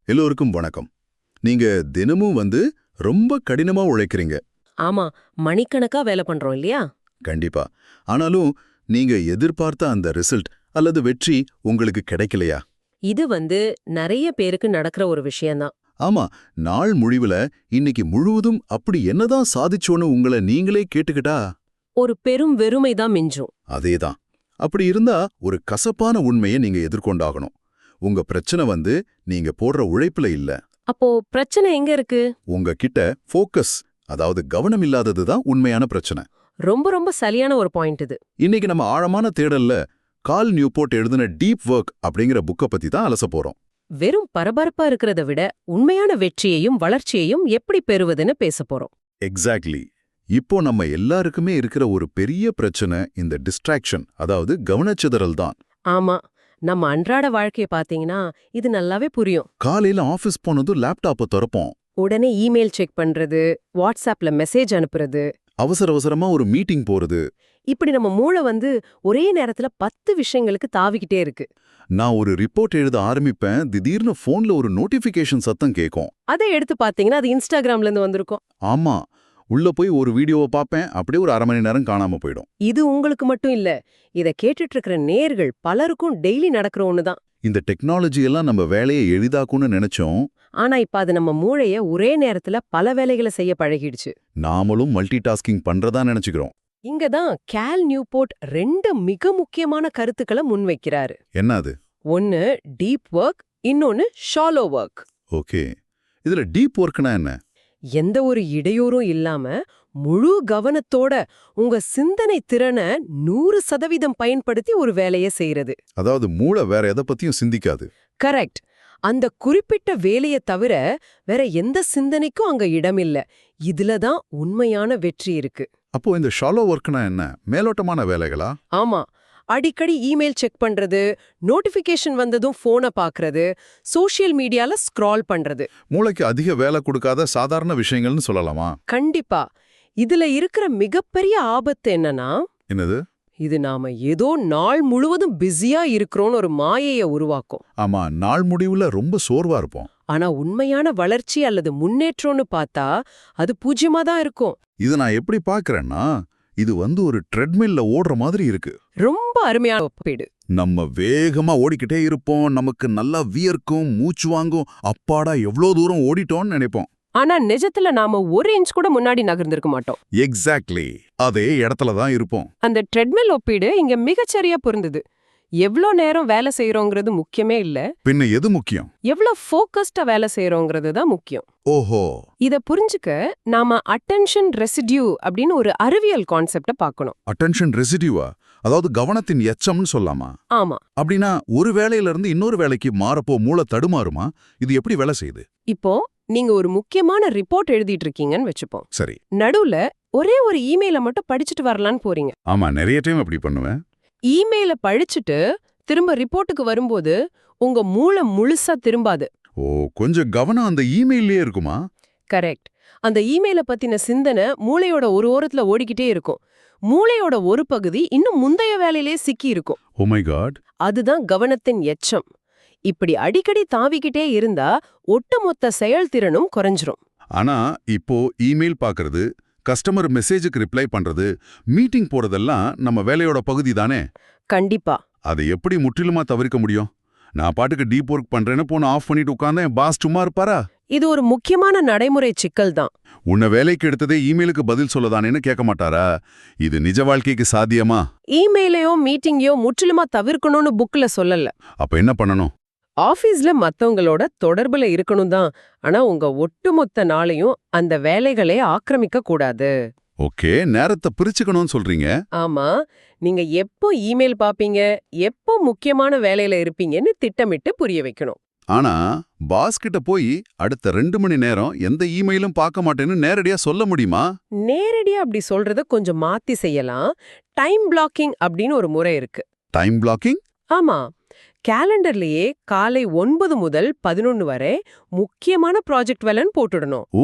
எல்லோருக்கும் வணக்கம். நீங்க தினமும் ரொம்ப கடினமா உழைக்கிறீங்க. ஆமா, மணிக்கணக்கா வேலை பண்றோம் இல்லையா? கண்டிப்பா. ஆனாலும் நீங்க எதிர்பார்த்த அந்த ரிசல்ட் அல்லது வெற்றி உங்களுக்கு கிடைக்கலையா? இது நிறைய பேருக்கு நடக்கிற ஒரு விஷயம்தான். ஆமா, நாள் முடிவுல இன்னைக்கு முழுவதும் அப்படி என்னதான் சாதிச்சோன்னு உங்களை நீங்களே கேட்டுக்கிட்டா ஒரு பெரும் வெறுமை தான் மிஞ்சும். அதேதான். அப்படி இருந்தா ஒரு கசப்பான உண்மையை நீங்க எதிர்கொண்டாகணும். உங்க பிரச்சனை நீங்க போடுற உழைப்புல இல்ல. அப்போ பிரச்சனை எங்க இருக்கு? உங்ககிட்ட ஃபோக்கஸ், அதாவது கவனம் இல்லாதது தான் உண்மையான பிரச்சனை. ரொம்ப ரொம்ப சரியான ஒரு பாயிண்ட் இது. இன்னைக்கு நம்ம ஆழமான தேடல்ல கால் நியூபோர்ட் எழுதின டீப் ஒர்க் அப்படிங்கிற புக்க பத்தி தான் அலச போறோம். வெறும் பரபரப்பா இருக்கிறத விட உண்மையான வெற்றியையும் வளர்ச்சியையும் எப்படி பெறுவதுன்னு பேச போறோம். எக்ஸாக்ட்லி. இப்போ நம்ம எல்லாருக்குமே இருக்கிற ஒரு பெரிய பிரச்சனை இந்த டிஸ்ட்ராக்ஷன், அதாவது கவனச்சிதறல் தான். ஆமா, நம்ம அன்றாட வாழ்க்கைய பாத்தீங்கன்னா இது நல்லாவே புரியும். காலையில ஆபீஸ் போனதும் லேப்டாப்பை திறப்போம். உடனே இமெயில் செக் பண்றது, வாட்ஸ்அப்ல மெசேஜ் அனுப்புறது, அவசர அவசரமா ஒரு மீட்டிங் போறது. இப்படி நம்ம மூளை ஒரே நேரத்துல 10 விஷயங்களுக்கு தாவிக்கிட்டே இருக்கு. நான் ஒரு ரிப்போர்ட் எழுத ஆரம்பிப்பேன், திடீர்னு போன்ல ஒரு நோட்டிபிகேஷன் சத்தம் கேட்கும். அதை எடுத்து பாத்தீங்கன்னா அது இன்ஸ்டாகிராம்ல இருந்து வந்திருக்கும். ஆமா, உள்ள போய் ஒரு வீடியோவை பார்ப்பேன், அப்படியே ஒரு அரை மணி நேரம் காணாம போயிடும். இது உங்களுக்கு மட்டும் இல்ல, இத கேட்டுட்டு இருக்கிற நேயர்கள் பலருக்கும் டெய்லி நடக்கிற ஒண்ணுதான். இந்த டெக்னாலஜி எல்லாம் நம்ம வேலையை எளிதாக்கும்னு நினைச்சோம். ஆனா இப்ப அது நம்ம மூளைய ஒரே நேரத்துல பல வேலைகளை செய்ய பழகிடுச்சு. நாமளும் மல்டி டாஸ்கிங் பண்றதா நினைச்சுக்கிறோம். இங்கதான் கால் நியூபோர்ட் 2 மிக முக்கியமான கருத்துக்களை முன்வைக்கிறாரு. என்ன அது? ஒன்னு டீப் ஒர்க், இன்னொன்னு ஷாலோ ஒர்க். ஓகே, இதுல டீப் ஒர்க்னா என்ன? எந்த ஒரு இடையூறும் இல்லாம முழு கவனத்தோட உங்க சிந்தனை திறனை 100% பயன்படுத்தி ஒரு வேலையை செய்யறது. அதாவது மூளை வேற எதை பத்தியும் சிந்திக்காது. கரெக்ட். அந்த குறிப்பிட்ட வேலையை தவிர வேற எந்த சிந்தனைக்கும் அங்க இடமில்ல. இதுலதான் உண்மையான வெற்றி இருக்கு. அப்போ இந்த ஷாலோ ஒர்க்னா என்ன? மேலோட்டமான வேலைகளா? ஆமா, அடிக்கடி இமெயில் செக் பண்றது, நோட்டிபிகேஷன் வந்ததும் போனை பாக்குறது, சோஷியல் மீடியால ஸ்க்ரால் பண்றது. மூளைக்கு அதிக வேலை கொடுக்காத சாதாரண விஷயங்கள்னு சொல்லலாமா? கண்டிப்பா. இதுல இருக்கிற மிகப்பெரிய ஆபத்து என்னன்னா, என்னது? இது நாம ஏதோ நாள் முழுவதும் பிஸியா இருக்கிறோன்னு ஒரு மாயையை உருவாக்கும். ஆமா, நாள் முடிவுல ரொம்ப சோர்வா இருப்போம். ஆனா உண்மையான வளர்ச்சி அல்லது முன்னேற்றம்னு பார்த்தா அது 0 தான் இருக்கும். இது நான் எப்படி பாக்குறேன்னா, இது ஒரு ட்ரெட்மில்ல ஓடுற மாதிரி இருக்கு. ரொம்ப அருமையான ஒப்பீடு. நம்ம வேகமா ஓடிக்கிட்டே இருப்போம், நமக்கு நல்லா வியர்க்கும், மூச்சு வாங்கும், அப்பாடா எவ்வளோ தூரம் ஓடிட்டோம்னு நினைப்போம். ஆனா நிஜத்துல நாம 1 இன்ச் கூட முன்னாடி நகர்ந்திருக்க மாட்டோம். எக்ஸாக்ட்லி, அதே இடத்துல தான் இருப்போம். அந்த ட்ரெட்மில் ஒப்பீடு இங்க மிகச்சரியா பொருந்தது. எவ்ளோ நேரம் வேலை செய்யறோங்கிறது முக்கியமே இல்ல, பின்ன எது முக்கியம்? எவ்வளவு ஃபோக்கஸ்டா வேலை செய்யறோங்கிறது தான் முக்கியம். ஓஹோ. இத புரிஞ்சுக்க நாம அட்டென்ஷன் ரெசிடியூ அப்படின்னு ஒரு அறிவியல் கான்செப்ட பார்க்கணும். அட்டென்ஷன் ரெசிடியூவா? அதாவது கவனத்தின் எச்சம்னு சொல்லாமா? ஆமா. அப்படின்னா ஒரு வேலையில இருந்து இன்னொரு வேலைக்கு மாறப்போ மூளை தடுமாறுமா? இது எப்படி வேலை செய்யுது? இப்போ நீங்க ஒரு முக்கியமான ரிப்போர்ட் எழுதிட்டு இருக்கீங்கன்னு வச்சுப்போம். சரி. நடுவுல ஒரே ஒரு இமெயில மட்டும் படிச்சுட்டு வரலான்னு போறீங்க. ஆமா, நிறைய டைம் அப்படி பண்ணுவேன். இமெயில படிச்சுட்டு திரும்ப ரிப்போர்ட்டுக்கு வரும்போது உங்க மூளை முழுசா திரும்பாது. ஓ, கொஞ்சம் கவனம் அந்த இமெயிலே இருக்குமா? கரெக்ட். அந்த இமெயில பத்தின சிந்தனை மூளையோட ஒரு ஓரத்துல ஓடிக்கிட்டே இருக்கும். மூளையோட ஒரு பகுதி இன்னும் முந்தைய வேலையிலே சிக்கி இருக்கும். Oh my God. அதுதான் கவனத்தின் எச்சம். இப்படி அடிக்கடி தாவிக்கிட்டே இருந்தா ஒட்டுமொத்த செயல்திறனும் குறைஞ்சிரும். ஆனா இப்போ இமெயில் பாக்குறது, கஸ்டமர் மெசேஜுக்கு ரிப்ளை பண்றது, மீட்டிங் போறதெல்லாம் நம்ம வேலையோட பகுதி தானே? கண்டிப்பா. அதை எப்படி முற்றிலுமா தவிர்க்க முடியும்? நான் பாட்டுக்கு டீப் ஒர்க் பண்றேன்னு போன ஆஃப் பண்ணிட்டு உட்கார்ந்தேன், பாஸ் சும்மா இருப்பாரா? இது ஒரு முக்கியமான நடைமுறை சிக்கல் தான். உன்னை வேலைக்கு எடுத்ததே இமெயிலுக்கு பதில் சொல்லதானேன்னு கேட்க மாட்டாரா? இது நிஜ வாழ்க்கைக்கு சாத்தியமா? இமெயிலையோ மீட்டிங்கையோ முற்றிலுமா தவிர்க்கணும்னு புக்ல சொல்லல. அப்ப என்ன பண்ணணும்? ஆபீஸ்ல மத்தவங்களோட தொடர்புல இருக்கணும் தான். ஆனா உங்க ஒட்டுமொத்த நாளையும் அந்த வேலைகளே ஆக்கிரமிக்க கூடாது. ஓகே, நேரத்தை பிரிச்சுக்கணும்னு சொல்றீங்க. ஆமா, நீங்க எப்போ இமெயில் பாப்பீங்க, எப்போ முக்கியமான வேலையில இருப்பீங்கன்னு திட்டமிட்டு புரிய வைக்கணும். ஆனா பாஸ் கிட்ட போய் அடுத்த 2 மணி நேரம் எந்த இமெயிலும் பார்க்க மாட்டேன்னு நேரடியா சொல்ல முடியுமா? நேரடியா அப்படி சொல்றத கொஞ்சம் மாத்தி செய்யலாம். டைம் பிளாக்கிங் அப்படின்னு ஒரு முறை இருக்கு. Time blocking? ஆமா, கேலண்டர்லயே காலை 9 முதல் 11 வரை முக்கியமான ப்ராஜெக்ட் வேலைன்னு போட்டுடணும். ஓ,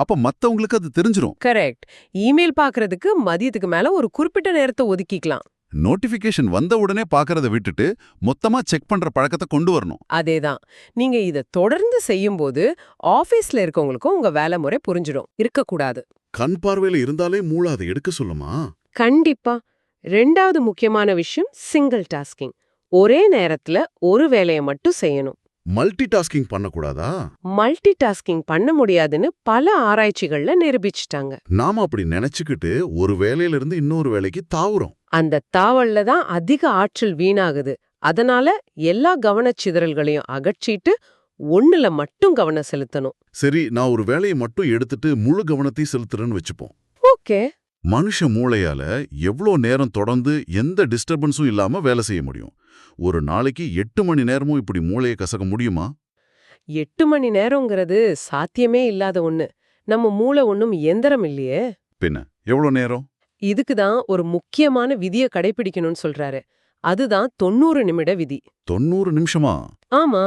அப்ப மத்தவங்களுக்கு அது தெரிஞ்சிரும். கரெக்ட். இமெயில் பாக்குறதுக்கு மதியத்துக்கு மேல ஒரு குறிப்பிட்ட நேரத்தை ஒதுக்கிக்கலாம். நோட்டிஃபிகேஷன் வந்த உடனே பார்க்கறத விட்டுட்டு மொத்தமா செக் பண்ற பழக்கத்தை கொண்டு வரணும். அதேதான். நீங்க இத தொடர்ந்து செய்யும்போது ஆபீஸ்ல இருக்கவங்களுக்கும் உங்க வேலை முறை புரிஞ்சிடும். இருக்கக்கூடாது. கண் பார்வையில இருந்தாலே மூளை அதை எடுக்க சொல்லுமா? கண்டிப்பா. 2வது முக்கியமான விஷயம் சிங்கிள் டாஸ்கிங். ஒரே நேரத்துல ஒரு வேலைய மட்டும் செய்யணும். மல்டி டாஸ்கிங் பண்ணக்கூடாதா? மல்டி டாஸ்கிங் பண்ண முடியாதுன்னு பல ஆராய்ச்சிகள்ல நிரூபிச்சிட்டாங்க. நாம அப்படி நினைச்சுக்கிட்டு ஒரு வேலையில இருந்து இன்னொரு வேலைக்கு தாவுறோம். அந்த தாவல்ல தான் அதிக ஆற்றல் வீணாகுது. அதனால எல்லா கவனச்சிதறல்களையும் அகற்றிட்டு ஒண்ணுல மட்டும் கவனம் செலுத்தணும். சரி, நான் ஒரு வேலையை மட்டும் எடுத்துட்டு முழு கவனத்தையும் செலுத்துறேன்னு வச்சுப்போம். ஓகே. மனுஷ மூளையால எவ்ளோ நேரம் தொடர்ந்து எந்த டிஸ்டர்பன்ஸும் இல்லாம வேலை செய்ய முடியும்? ஒரு நாளைக்கு 8 மணி நேரமும் இப்படி மூளையை கசக்க முடியுமா? 8 மணி நேரம்ங்கிறது சாத்தியமே இல்லாத ஒண்ணு. நம்ம மூளை ஒண்ணும் இயந்திரம் இல்லையே. பின்ன எவ்ளோ நேரம்? இதுக்கு தான் ஒரு முக்கியமான விதிய கடைபிடிக்கணும்னு சொல்றாரு. அதுதான் 90 நிமிட விதி. 90 நிமிஷமா? ஆமா,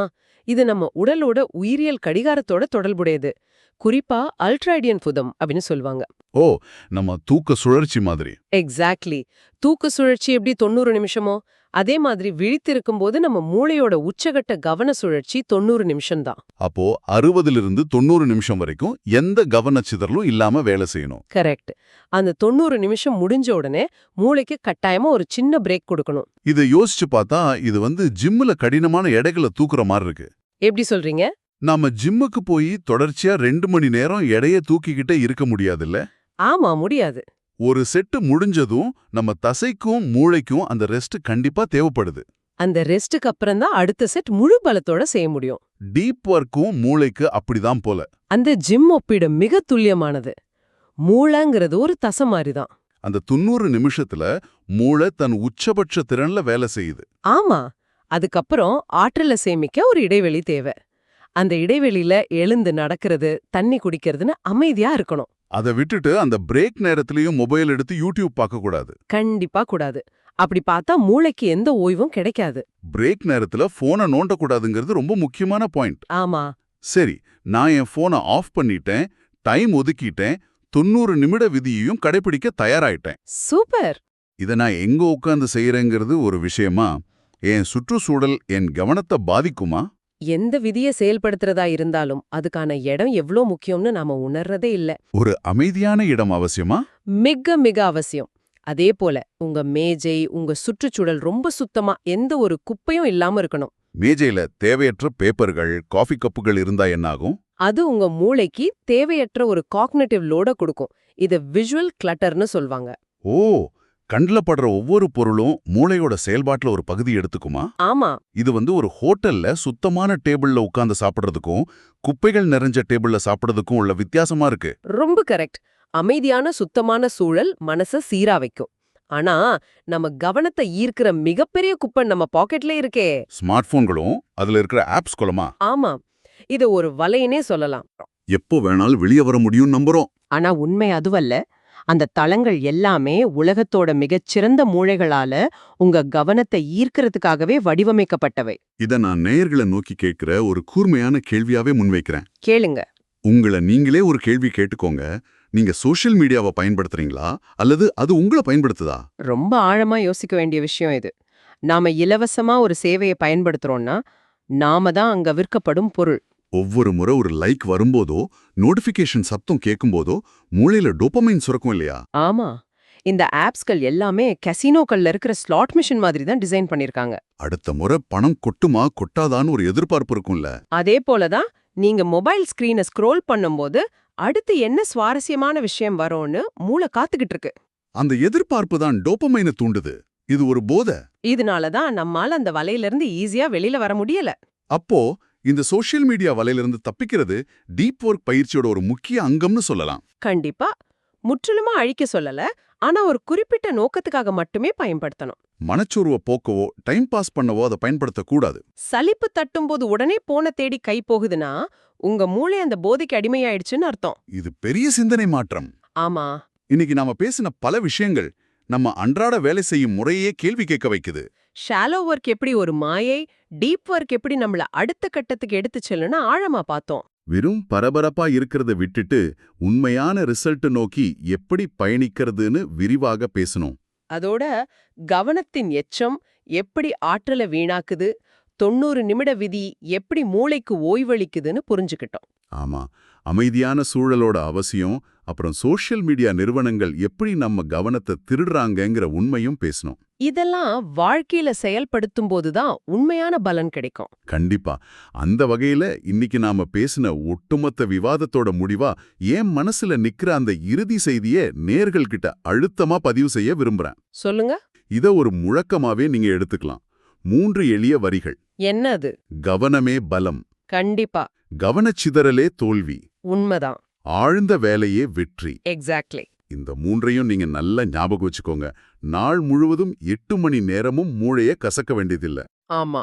இது நம்ம உடலோட உயிரியல் கடிகாரத்தோட தொடர்புடையது. குறிப்பா அல்ட்ராடியன் புதம் அப்படின்னு சொல்லுவாங்க. ஓ, நம்ம தூக்க சுழற்சி மாதிரி. எக்ஸாக்ட்லி. தூக்க சுழற்சி எப்படி 90 நிமிஷமோ அதே மாதிரி விழித்திருக்கும் போது நம்ம மூளையோட உச்சகட்ட கவன சுழற்சி 90 நிமிஷம்தான். அப்போ 60லிருந்து 90 நிமிஷம் வரைக்கும் எந்த கவனச்சிதறலும் இல்லாம வேலை செய்யணும். கரெக்ட். அந்த 90 நிமிஷம் முடிஞ்ச உடனே மூளைக்கு கட்டாயமா ஒரு சின்ன பிரேக் கொடுக்கணும். இதை யோசிச்சு பார்த்தா இது ஜிம்ல கடினமான எடைகளை தூக்குற மாதிரி இருக்கு. எப்படி சொல்றீங்க? நாம ஜிம்முக்கு போய் தொடர்ச்சியா 2 மணி நேரம் எடையை தூக்கிக்கிட்டே இருக்க முடியாதுல்ல? ஆமா, முடியாது. ஒரு செட்டு முடிஞ்சதும் நம்ம தசைக்கும் மூளைக்கும் அந்த ரெஸ்ட் கண்டிப்பா தேவைப்படுது. அந்த ரெஸ்ட்டுக்கு அப்புறம் தான் அடுத்த செட் முழு பலத்தோட செய்ய முடியும். டீப் ஒர்க்கும் மூளைக்கு அப்படிதான் போல. அந்த ஜிம் ஒப்பீடு மிக துல்லியமானது. மூளைங்கிறது ஒரு தசை மாதிரி தான். அந்த 90 நிமிஷத்துல மூளை தன் உச்சபட்ச திறன்ல வேலை செய்யுது. ஆமா. அதுக்கப்புறம் ஆற்றலை சேமிக்க ஒரு இடைவெளி தேவை. அந்த இடைவெளியில எழுந்து நடக்கிறது, தண்ணி குடிக்கிறதுன்னு அமைதியா இருக்கணும். அதை விட்டுட்டு அந்த பிரேக் நேரத்திலயும் மொபைல் எடுத்து யூடியூப் பார்க்க கூடாது. கண்டிப்பா கூடாது. அப்படி பார்த்தா மூளைக்கு எந்த ஓய்வும் கிடைக்காது. பிரேக் நேரத்துல போனை நோண்டக்கூடாதுங்கிறது ரொம்ப முக்கியமான பாயிண்ட். ஆமா. சரி, நான் என் போனை ஆஃப் பண்ணிட்டேன், டைம் ஒதுக்கிட்டேன், 90 நிமிட விதியையும் கடைபிடிக்க தயாராயிட்டேன். சூப்பர். இதை நான் எங்க உட்கார்ந்து செய்யறேங்கிறது ஒரு விஷயமா? என் சுற்றுச்சூழல் என் கவனத்தை பாதிக்குமா? எந்த விதியை செயல்படுத்துறதா இருந்தாலும் அதுக்கான இடம் எவ்ளோ முக்கியம்னு நாம உணர்றதே இல்ல. ஒரு அமைதியான இடம் அவசியமா? மிக மிக அவசியம். அதே போல உங்க மேஜை, உங்க சுற்றுச்சூழல் ரொம்ப சுத்தமா எந்த ஒரு குப்பையும் இல்லாம இருக்கணும். மேஜையில தேவையற்ற பேப்பர்கள், காஃபி கப்புகள் இருந்தா என்னாகும்? அது உங்க மூளைக்கு தேவையற்ற ஒரு காக்னிட்டிவ் லோட கொடுக்கும். இது விஷுவல் கிளட்டர்னு சொல்வாங்க. ஓ, கண்ல படுற ஒவ்வொரு பொருளும் மூளையோட செயல்பாட்டுல ஒரு பகுதி எடுத்துக்குமா? ஆமா. இது ஒரு ஹோட்டல்ல சுத்தமான டேபிள்ல உட்கார்ந்து சாப்பிடுறதுக்கும் குப்பைகள் நிறைஞ்ச டேபிள்ல சாப்பிடுறதுக்கும் உள்ள வித்தியாசமா இருக்கு. ரொம்ப கரெக்ட். அமைதியான சுத்தமான சூழல் மனச சீரா வைக்கும். ஆனா நம்ம கவனத்தை ஈர்க்கிற மிகப்பெரிய குப்பை நம்ம பாக்கெட்ல இருக்கே, ஸ்மார்ட் போன்களும் அதுல இருக்கிற ஆப்ஸ் கொலமா? ஆமா. இது ஒரு வலையினே சொல்லலாம். எப்போ வேணாலும் வெளியே வர முடியும் நம்புறோம். ஆனா உண்மை அதுவல்ல. அந்த தளங்கள் எல்லாமே உலகத்தோட மிகச்சிறந்த மூளைகளால உங்க கவனத்தை ஈர்க்கிறதுக்காகவே வடிவமைக்கப்பட்டவை. இத நான் நேயர்களை நோக்கி கேட்கிற ஒரு கூர்மையான கேள்வியாவே முன்வைக்கிறேன். கேளுங்க. உங்களை நீங்களே ஒரு கேள்வி கேட்டுக்கோங்க. நீங்க சோஷியல் மீடியாவை பயன்படுத்துறீங்களா அல்லது அது உங்களை பயன்படுத்துதா? ரொம்ப ஆழமா யோசிக்க வேண்டிய விஷயம் இது. நாம இலவசமா ஒரு சேவையை பயன்படுத்துறோம்னா நாம தான் அங்க விற்கப்படும் பொருள். ஒவ்வொரு முறை ஒரு லைக் வரும்போதோ நோட்டிபிகேஷன் சத்தம் கேட்கும்போதோ மூளையில டோபமைன் சுரக்கும் இல்லையா? ஆமா. இந்த ஆப்ஸ்கள் எல்லாமே கசினோக்கள்ல இருக்கிற ஸ்லாட் மிஷின் மாதிரி தான் டிசைன் பண்ணிருக்காங்க. அடுத்த முறை பணம் கொட்டுமா கொட்டாதான்னு ஒரு எதிர்பார்ப்பு இருக்கும்ல. அதே போலதான் நீங்க மொபைல் ஸ்கிரீனை ஸ்க்ரோல் பண்ணும்போது அடுத்து என்ன சுவாரஸ்யமான விஷயம் வரும்னு மூளை காத்துக்கிட்டு இருக்கு. அந்த எதிர்பார்ப்பு தான் டோபமைனை தூண்டுது. இது ஒரு போதை. இதனாலதான் நம்மால அந்த வலையிலிருந்து ஈஸியா வெளியில வர முடியல. அப்போ இந்த சோஷியல் மீடியா வலையிலிருந்து தப்பிக்கிறது டீப் ஒர்க் பயிற்சியோட ஒரு முக்கிய அங்கம்னு சொல்லலாம். கண்டிப்பா. முற்றிலுமா அழிக்க சொல்லல, ஆனா ஒரு குறிப்பிட்ட நோக்கத்துக்காக மட்டுமே பயன்படுத்தணும். மனச்சோர்வை போக்கவோ டைம் பாஸ் பண்ணவோ அதை பயன்படுத்தக்கூடாது. சலிப்பு தட்டும்போது உடனே போன தேடி கை போகுதுன்னா உங்க மூளை அந்த போதைக்கு அடிமையாயிடுச்சுன்னு அர்த்தம். இது பெரிய சிந்தனை மாற்றம். ஆமா. இன்னைக்கு நாம பேசின பல விஷயங்கள் நம்ம அன்றாட வேலை செய்யும் முறையே கேள்வி கேட்க வைக்குது. ஷாலோ ஒர்க் எப்படி ஒரு மாயை, டீப் ஒர்க் எப்படி நம்மள அடுத்த கட்டத்துக்கு எடுத்து செல்லுன்னு ஆழமா பார்த்தோம். வெறும் பரபரப்பா இருக்கிறத விட்டுட்டு உண்மையான ரிசல்ட் நோக்கி எப்படி பயணிக்கிறதுன்னு விரிவாக பேசணும். அதோட கவனத்தின் எச்சம் எப்படி ஆற்றலை வீணாக்குது, 90 நிமிட விதி எப்படி மூளைக்கு ஓய்வளிக்குதுன்னு புரிஞ்சுக்கிட்டோம். ஆமா, அமைதியான சூழலோட அவசியம், அப்புறம் சோஷியல் மீடியா நிறுவனங்கள் எப்படி நம்ம கவனத்தை திருடுறாங்கங்கிற உண்மையும் பேசணும். இதெல்லாம் வாழ்க்கையில செயல்படுத்தும் போதுதான் உண்மையான பலன் கிடைக்கும். கண்டிப்பா. அந்த வகையில இன்னைக்கு நாம பேசின ஒட்டுமொத்த விவாதத்தோட முடிவா என் மனசுல நிக்கிற அந்த இறுதி செய்தியை நேர்கள் கிட்ட அழுத்தமா பதிவு செய்ய விரும்புறேன். சொல்லுங்க. இத ஒரு முழக்கமாவே நீங்க எடுத்துக்கலாம். 3 எளிய வரிகள். என்ன அது? கவனமே பலம், கண்டிப்பா. கவனச்சிதறலே தோல்வி, உண்மைதான். ஆழ்ந்த வேலையே வெற்றி. எக்ஸாக்ட்லி. இந்த 3ஐயும் நீங்க நல்லா ஞாபகம் வச்சுக்கோங்க. நாள் முழுவதும் 8 மணி நேரமும் மூளைய கசக்க வேண்டியதில்ல. ஆமா,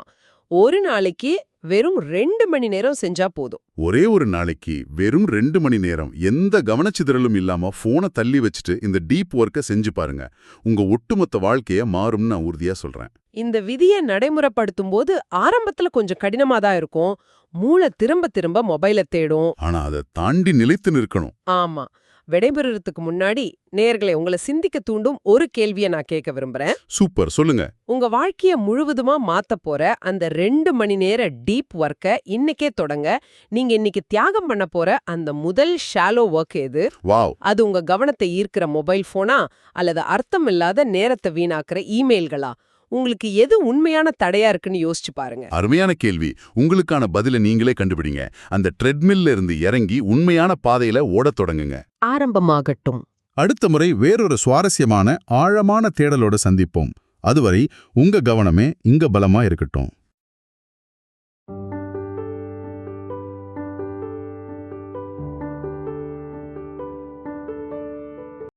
ஒரு நாளைக்கு வெறும் 2 மணி நேரம் செஞ்சா போதும். ஒரே ஒரு நாளைக்கு வெறும் 2 மணி நேரம் எந்த கவனச்சிதறலும் இல்லாம போனை தள்ளி வச்சுட்டு இந்த டீப் ஒர்க்கை செஞ்சு பாருங்க. உங்க ஒட்டுமொத்த வாழ்க்கைய மாறும்னு நான் உறுதியா சொல்றேன். இந்த விதியை நடைமுறைப்படுத்தும் போது ஆரம்பத்துல கொஞ்சம் கடினமா தான் இருக்கும். மூளை திரும்ப திரும்ப மொபைல தேடும். ஆனா அதை தாண்டி நிலைத்து நிற்கணும். ஆமா. விடைபெறதுக்கு முன்னாடி நேயர்களை உங்களை சிந்திக்க தூண்டும் ஒரு கேள்வியை நான் கேட்க விரும்புறேன். சூப்பர், சொல்லுங்க. உங்க வாழ்க்கைய முழுவதுமா மாத்த போற அந்த 2 மணி நேர டீப் ஒர்க்க இன்னைக்கே தொடங்க. நீங்க இன்னைக்கு தியாகம் பண்ண போற அந்த முதல் ஷாலோ ஒர்க் எது? வாவ். அது உங்க கவனத்தை ஈர்க்கிற மொபைல் போனா அல்லது அர்த்தமில்லாத நேரத்தை வீணாக்குற இமெயில்களா? உங்களுக்கு எது உண்மையான தடையா இருக்குன்னு யோசிச்சு பாருங்க. அருமையான கேள்வி. உங்களுக்கான பதில நீங்களே கண்டுபிடிங்க. அந்த ட்ரெட்மில்ல இருந்து இறங்கி உண்மையான பாதையில ஓடத் தொடங்குங்க. ஆரம்பமாகட்டும். அடுத்த முறை வேறொரு சுவாரஸ்யமான ஆழமான தேடலோட சந்திப்போம். அதுவரை உங்க கவனமே இங்க பலமா இருக்கட்டும்.